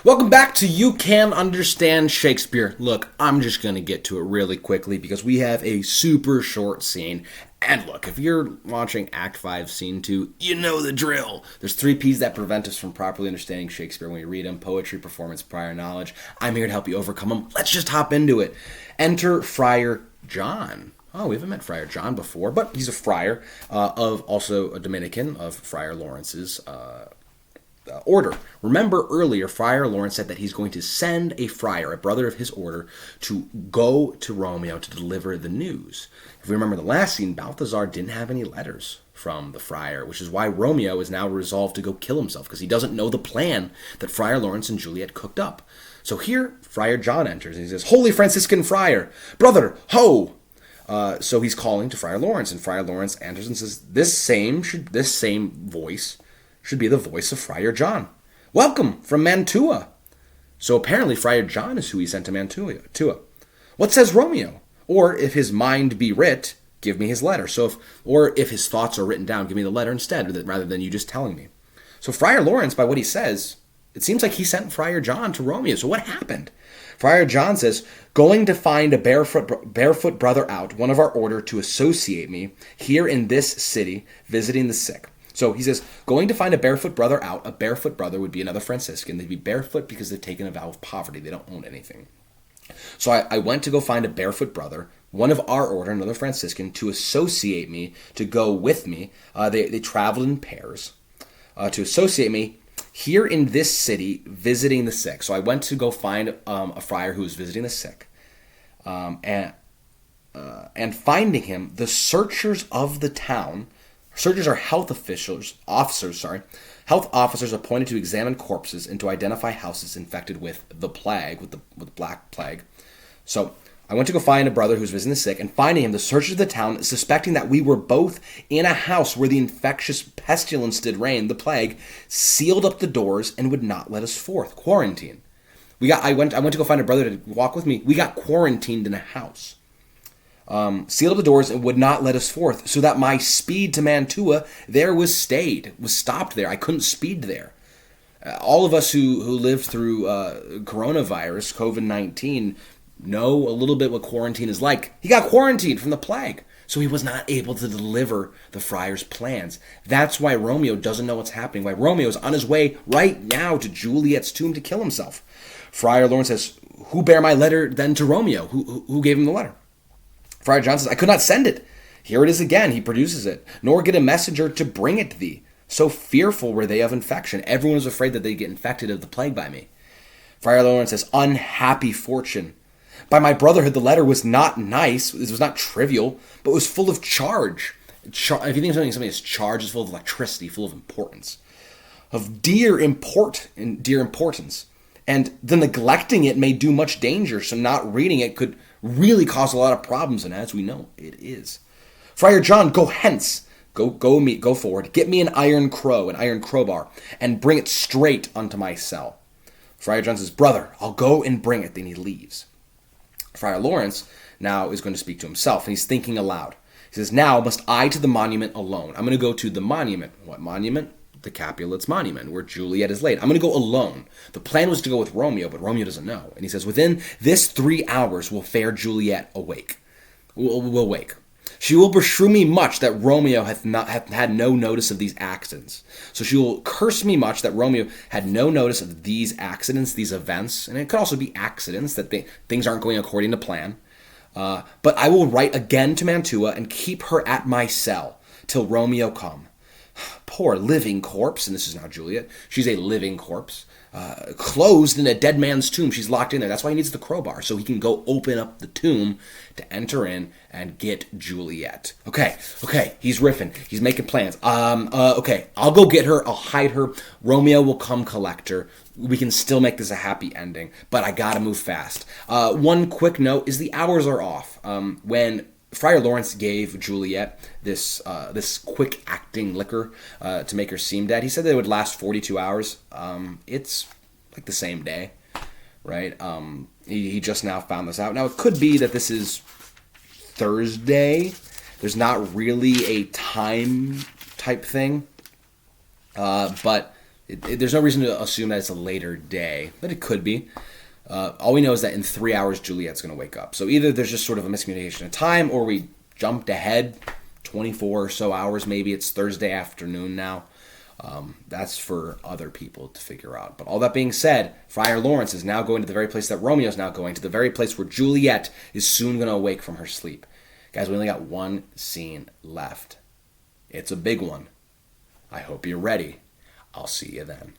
Welcome back to You Can Understand Shakespeare. Look, I'm just going to get to it really quickly because we have a super short scene. And look, if you're watching Act 5, Scene 2, you know the drill. There's 3 P's that prevent us from properly understanding Shakespeare when we read them: poetry, performance, prior knowledge. I'm here to help you overcome them. Let's just hop into it. Enter Friar John. Oh, we haven't met Friar John before, but he's a friar of also a Dominican of Friar Lawrence's order. Remember earlier, Friar Lawrence said that he's going to send a friar, a brother of his order, to go to Romeo to deliver the news. If we remember the last scene, Balthazar didn't have any letters from the friar, which is why Romeo is now resolved to go kill himself, because he doesn't know the plan that Friar Lawrence and Juliet cooked up. So here, Friar John enters, and he says, "Holy Franciscan friar, brother, ho!" So he's calling to Friar Lawrence, and Friar Lawrence enters and says, this same voice should be the voice of Friar John. "Welcome from Mantua." So apparently Friar John is who he sent to Mantua. "What says Romeo? Or if his mind be writ, give me his letter." Or if his thoughts are written down, give me the letter instead, rather than you just telling me. So Friar Lawrence, by what he says, it seems like he sent Friar John to Romeo. So what happened? Friar John says, "Going to find a barefoot brother out, one of our order, to associate me here in this city, visiting the sick." So he says, going to find a barefoot brother out. A barefoot brother would be another Franciscan. They'd be barefoot because they've taken a vow of poverty. They don't own anything. So I went to go find a barefoot brother, one of our order, another Franciscan, to associate me, to go with me. They traveled in pairs to associate me here in this city, visiting the sick. So I went to go find a friar who was visiting the sick. And finding him, the searchers of the town. Searchers are health officers appointed to examine corpses and to identify houses infected with the plague, with the black plague. So I went to go find a brother who was visiting the sick, and finding him, the searchers of the town, suspecting that we were both in a house where the infectious pestilence did reign, the plague, sealed up the doors and would not let us forth. Quarantine. I went to go find a brother to walk with me. We got quarantined in a house. Sealed up the doors and would not let us forth, so that my speed to Mantua there was stopped there. I couldn't speed there. All of us who lived through coronavirus, COVID-19, know a little bit what quarantine is like. He got quarantined from the plague, so he was not able to deliver the friar's plans. That's why Romeo doesn't know what's happening, why Romeo is on his way right now to Juliet's tomb to kill himself. Friar Lawrence says, "Who bare my letter then to Romeo?" Who gave him the letter? Friar John says, "I could not send it." Here it is again. He produces it. "Nor get a messenger to bring it thee. So fearful were they of infection." Everyone was afraid that they'd get infected of the plague by me. Friar Lawrence says, "Unhappy fortune. By my brotherhood, the letter was not nice. It was not trivial, but was full of charge." If you think something is charged, it's full of electricity, full of importance. Of dear importance. And the neglecting it may do much danger, so not reading it could really cause a lot of problems, and as we know, it is. "Friar John, go hence. Go forward. Get me an iron crowbar, and bring it straight unto my cell." Friar John says, "Brother, I'll go and bring it." Then he leaves. Friar Lawrence now is going to speak to himself, and he's thinking aloud. He says, "Now must I to the monument alone." I'm going to go to the monument. What monument? The Capulets monument, where Juliet is laid. I'm going to go alone. The plan was to go with Romeo, but Romeo doesn't know. And he says, "Within this 3 hours will fair Juliet awake. Will wake. She will beshrew me much that Romeo hath had no notice of these accidents. So she will curse me much that Romeo had no notice of these accidents, these events." And it could also be accidents, that things aren't going according to plan. "But I will write again to Mantua and keep her at my cell till Romeo come." Poor living corpse, and this is now Juliet. She's a living corpse, closed in a dead man's tomb. She's locked in there. That's why he needs the crowbar, so he can go open up the tomb to enter in and get Juliet. Okay, he's riffing. He's making plans. Okay, I'll go get her. I'll hide her. Romeo will come collect her. We can still make this a happy ending, but I gotta move fast. One quick note is the hours are off. When Friar Lawrence gave Juliet this quick acting liquor to make her seem dead, he said that it would last 42 hours. It's like the same day, right? He just now found this out. Now, it could be that this is Thursday. There's not really a time type thing, but There's no reason to assume that it's a later day, but it could be. All we know is that in 3 hours, Juliet's going to wake up. So either there's just sort of a miscommunication of time, or we jumped ahead 24 or so hours. Maybe it's Thursday afternoon now. That's for other people to figure out. But all that being said, Friar Lawrence is now going to the very place that Romeo's now going, to the very place where Juliet is soon going to awake from her sleep. Guys, we only got one scene left. It's a big one. I hope you're ready. I'll see you then.